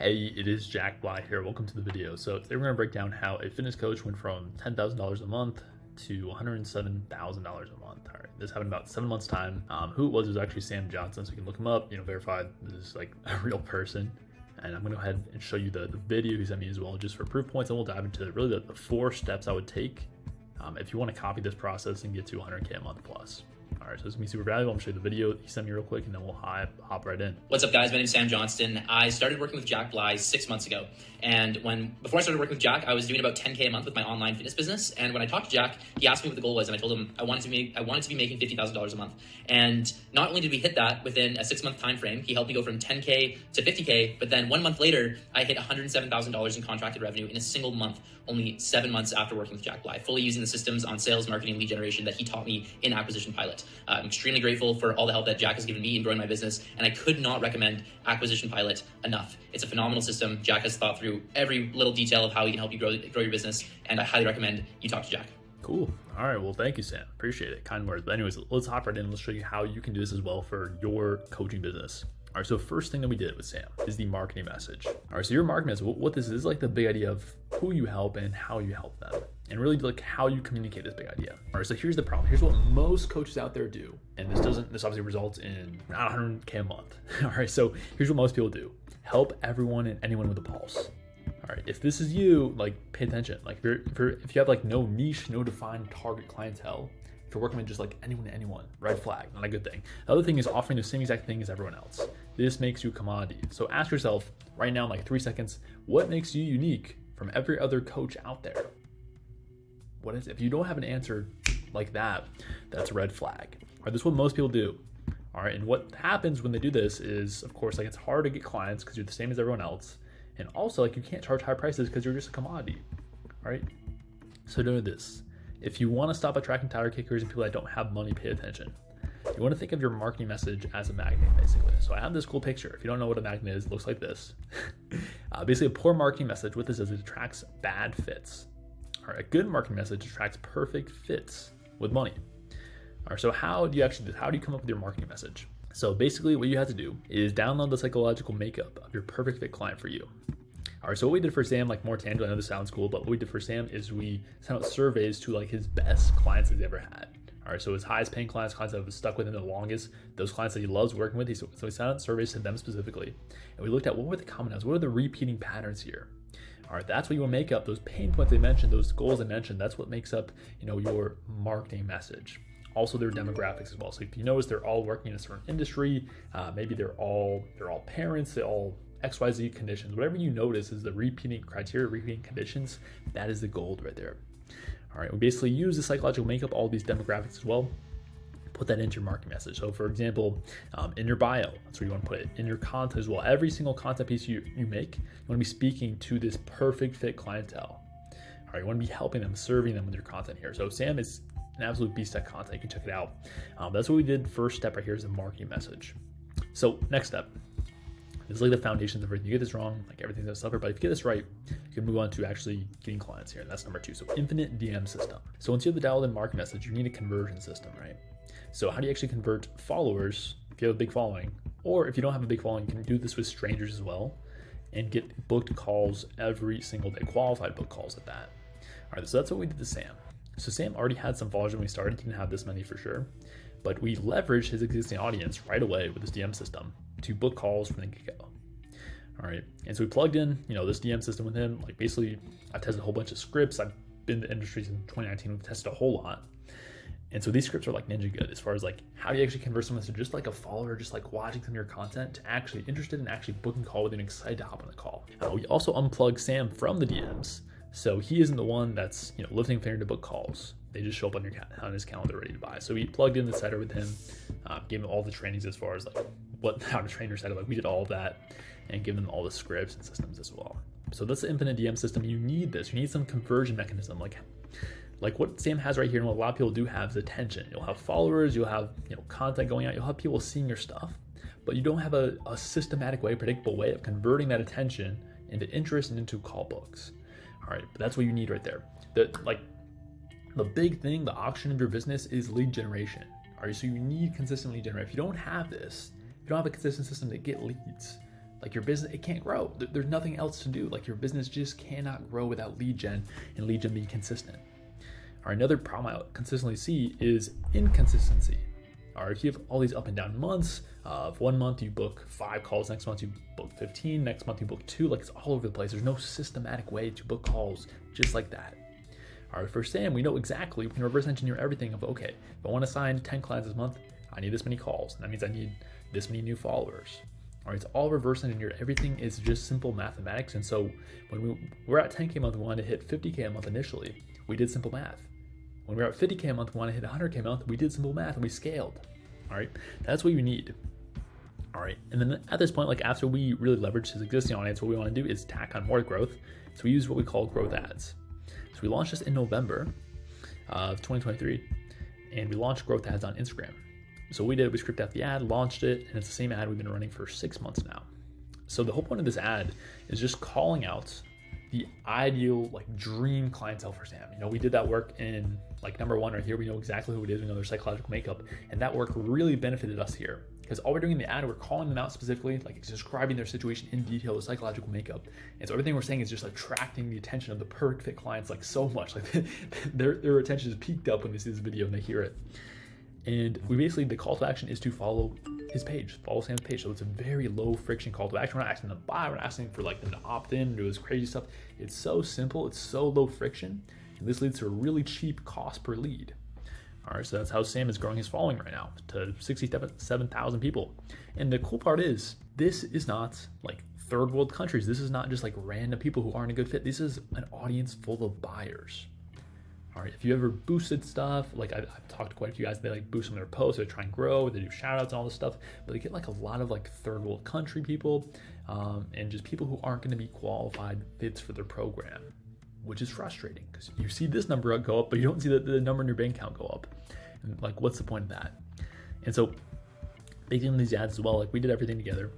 Hey, it is Jack Bly here. Welcome to the video. So today we're going to break down how a fitness coach went from $10,000 a month to $107,000 a month. All right, this happened in about 7 months' time. Who it was actually Sam Johnston, so you can look him up, verify this is like a real person. And I'm going to go ahead and show you the video he sent me as well, just for proof points, and we'll dive into really the 4 steps I would take if you want to copy this process and get to 100K a month plus. All right, so it's gonna be super valuable. I'm gonna show you the video he sent me real quick, and then we'll hop right in. What's up, guys? My name's Sam Johnston. I started working with Jack Bly 6 months ago. And before I started working with Jack, I was doing about 10K a month with my online fitness business. And when I talked to Jack, he asked me what the goal was, and I told him I wanted to be making $50,000 a month. And not only did we hit that within a 6-month time frame, he helped me go from 10K to 50K. But then 1 month later, I hit $107,000 in contracted revenue in a single month, only 7 months after working with Jack Bly, fully using the systems on sales, marketing, lead generation that he taught me in Acquisition Pilot. I'm extremely grateful for all the help that Jack has given me in growing my business, and I could not recommend Acquisition Pilot enough. It's a phenomenal system. Jack has thought through every little detail of how he can help you grow your business, and I highly recommend you talk to Jack. Cool. All right. Well, thank you, Sam. Appreciate it. Kind words. But anyways, let's hop right in. Let's show you how you can do this as well for your coaching business. All right, so first thing that we did with Sam is the marketing message. All right, so your marketing message, what this is like the big idea of who you help and how you help them, and really like how you communicate this big idea. All right, so here's the problem. Here's what most coaches out there do, and this obviously results in not 100K a month. All right, so here's what most people do: help everyone and anyone with a pulse. All right, if this is you, like pay attention. Like if you have like no niche, no defined target clientele, if you're working with just like anyone, red flag, not a good thing. The other thing is offering the same exact thing as everyone else. This makes you a commodity. So ask yourself right now in like 3 seconds, what makes you unique from every other coach out there? What is it? If you don't have an answer like that, that's a red flag. All right, this is what most people do. All right, and what happens when they do this is, of course, like it's hard to get clients because you're the same as everyone else. And also like you can't charge high prices because you're just a commodity. All right, so know this. If you want to stop attracting tire kickers and people that don't have money, pay attention. You want to think of your marketing message as a magnet, basically. So I have this cool picture. If you don't know what a magnet is, it looks like this. Basically, a poor marketing message, what this is, it attracts bad fits. All right, a good marketing message attracts perfect fits with money. All right, so how do you come up with your marketing message? So basically, what you have to do is download the psychological makeup of your perfect fit client for you. All right, so what we did for Sam, like more tangible, I know this sounds cool, but what we did for Sam is we sent out surveys to like his best clients that he's ever had. All right, so his highest paying clients that have stuck with him the longest, those clients that he loves working with, so we sent out surveys to them specifically. And we looked at what were the commonalities, what are the repeating patterns here? All right, that's what you want to make up, those pain points they mentioned, those goals they mentioned, that's what makes up, your marketing message. Also their demographics as well. So if you notice they're all working in a certain industry, maybe they're all parents, they're all XYZ conditions, whatever you notice is the repeating criteria, repeating conditions, that is the gold right there. All right, we basically use the psychological makeup, all these demographics as well, put that into your marketing message. So for example, in your bio, that's where you want to put it, in your content as well. Every single content piece you make, you want to be speaking to this perfect fit clientele. All right, you want to be helping them, serving them with your content here. So Sam is an absolute beast at content, you can check it out. That's what we did. First step right here is the marketing message. So next step, this is like the foundations of everything. You get this wrong, like everything's gonna suffer, but if you get this right, you can move on to actually getting clients here. And that's number 2. So infinite DM system. So once you have the dialed in marketing message, you need a conversion system, right? So how do you actually convert followers if you have a big following? Or if you don't have a big following, you can do this with strangers as well and get booked calls every single day, qualified book calls at that. All right, so that's what we did to Sam. So Sam already had some followers when we started, didn't have this many for sure, but we leveraged his existing audience right away with this DM system to book calls from the get-go. All right, and so we plugged in, this DM system with him. Like basically, I've tested a whole bunch of scripts. I've been in the industry since 2019. We've tested a whole lot. And so these scripts are like ninja good as far as like how do you actually convert someone to just like a follower, just like watching some of your content, to actually interested in actually booking a call with you and excited to hop on the call. We also unplugged Sam from the DMs. So he isn't the one that's lifting a finger to book calls. They just show up on his calendar ready to buy. So we plugged in the setter with him, gave him all the trainings as far as like how to train your setter. Like we did all of that and give them all the scripts and systems as well. So that's the infinite DM system. You need this. You need some conversion mechanism, like what Sam has right here, and what a lot of people do have is attention. You'll have followers, you'll have content going out, you'll have people seeing your stuff, but you don't have a systematic way, predictable way of converting that attention into interest and into call books. All right, but that's what you need right there. The big thing, the auction of your business is lead generation. All right, so you need consistent lead generation. If you don't have this, if you don't have a consistent system to get leads, Like your business, it can't grow. There's nothing else to do. Like your business just cannot grow without lead gen and lead gen being consistent. All right, another problem I consistently see is inconsistency. All right, if you have all these up and down months, of 1 month you book 5 calls, next month you book 15, next month you book 2, like it's all over the place. There's no systematic way to book calls just like that. All right, for Sam, we know exactly, we can reverse engineer everything of, okay, if I want to sign 10 clients this month, I need this many calls. That means I need this many new followers. All right, it's all reverse engineered. Everything is just simple mathematics. And so when we're at 10K a month, we wanted to hit 50K a month initially, we did simple math. When we were at 50K a month, we wanted to hit 100K a month, we did simple math and we scaled. All right, that's what you need. All right, and then at this point, like after we really leverage his existing audience, what we want to do is tack on more growth. So we use what we call growth ads. So we launched this in November of 2023, and we launched growth ads on Instagram. So we scripted out the ad, launched it, and it's the same ad we've been running for 6 months now. So the whole point of this ad is just calling out the ideal, like dream clientele for Sam. You know, we did that work in like number 1 right here. We know exactly who it is. We know their psychological makeup, and that work really benefited us here because all we're doing in the ad, we're calling them out specifically, like describing their situation in detail, the psychological makeup. And so everything we're saying is just attracting the attention of the perfect fit clients like so much. Like their attention is peaked up when they see this video and they hear it. And we basically, the call to action is to follow his page, follow Sam's page. So it's a very low friction call to action. We're not asking them to buy, we're not asking for like them to opt in, do this crazy stuff. It's so simple, it's so low friction. And this leads to a really cheap cost per lead. All right, so that's how Sam is growing his following right now to 67,000 people. And the cool part is, this is not like third world countries. This is not just like random people who aren't a good fit. This is an audience full of buyers. All right, if you ever boosted stuff, like I've talked to quite a few guys, they like boost on their posts, they try and grow, they do shout outs and all this stuff, but they get like a lot of like third world country people and just people who aren't gonna be qualified fits for their program, which is frustrating because you see this number go up, but you don't see the number in your bank account go up. And like, what's the point of that? And so making these ads as well, like we did everything together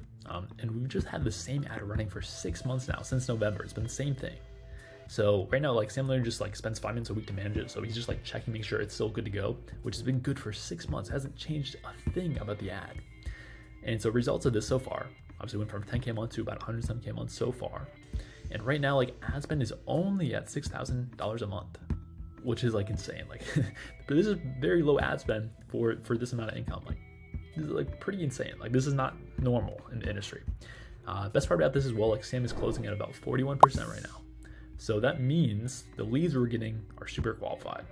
and we've just had the same ad running for 6 months now, since November. It's been the same thing. So right now, like Sam literally just like spends 5 minutes a week to manage it. So he's just like checking, make sure it's still good to go, which has been good for 6 months. It hasn't changed a thing about the ad. And so results of this so far, obviously went from 10K a month to about 107K a month so far. And right now, like ad spend is only at $6,000 a month, which is like insane. Like, but this is very low ad spend for this amount of income. Like this is like pretty insane. Like this is not normal in the industry. Best part about this as well, like Sam is closing at about 41% right now. So that means the leads we're getting are super qualified.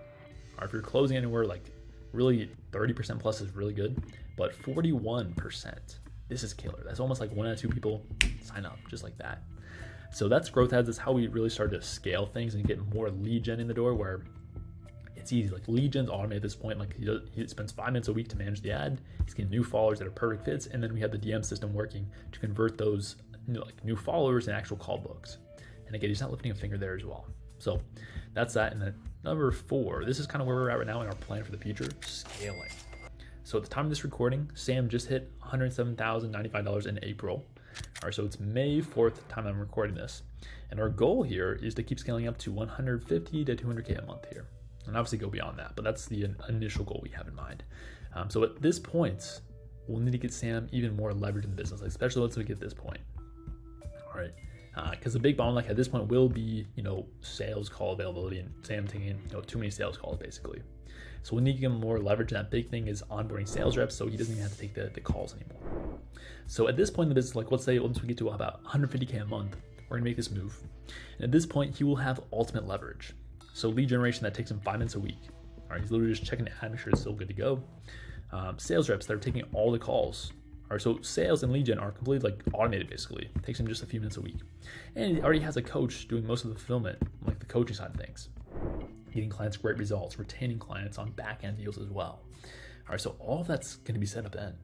Or if you're closing anywhere like really 30% plus is really good, but 41%, this is killer. That's almost like 1 out of 2 people sign up just like that. So that's growth ads. That's how we really started to scale things and get more lead gen in the door where it's easy. Like lead gen's automated at this point. Like he spends 5 minutes a week to manage the ad. He's getting new followers that are perfect fits. And then we have the DM system working to convert those new followers and actual call books. And again, he's not lifting a finger there as well. So that's that. And then number 4, this is kind of where we're at right now in our plan for the future, scaling. So at the time of this recording, Sam just hit $107,095 in April. All right, so it's May 4th time I'm recording this. And our goal here is to keep scaling up to 150 to 200K a month here. And obviously go beyond that, but that's the initial goal we have in mind. So at this point, we'll need to get Sam even more leverage in the business, especially once we get this point. All right. Because the big bottleneck at this point will be, sales call availability and Sam taking, too many sales calls basically. So we need to give him more leverage. And that big thing is onboarding sales reps so he doesn't even have to take the calls anymore. So at this point in the business, like let's say once we get to about 150K a month, we're gonna make this move. And at this point, he will have ultimate leverage. So lead generation that takes him 5 minutes a week. All right, he's literally just checking the ad, make sure it's still good to go. Sales reps that are taking all the calls. All right, so sales and lead gen are completely like automated basically. It takes him just a few minutes a week. And he already has a coach doing most of the fulfillment, like the coaching side of things. Getting clients great results, retaining clients on back-end deals as well. All right, so all of that's gonna be set up then.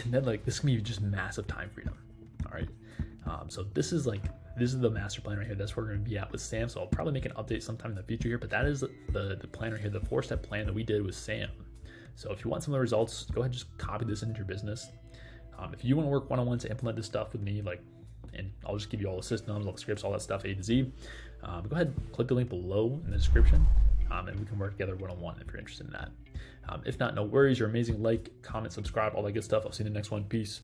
And then like this can be just massive time freedom. All right, so this is the master plan right here. That's where we're gonna be at with Sam. So I'll probably make an update sometime in the future here, but that is the plan right here, the 4-step plan that we did with Sam. So if you want some of the results, go ahead and just copy this into your business. If you want to work one-on-one to implement this stuff with me, and I'll just give you all the systems, all the scripts, all that stuff, A to Z, go ahead, click the link below in the description, and we can work together one-on-one if you're interested in that. If not, no worries. You're amazing. Like, comment, subscribe, all that good stuff. I'll see you in the next one. Peace.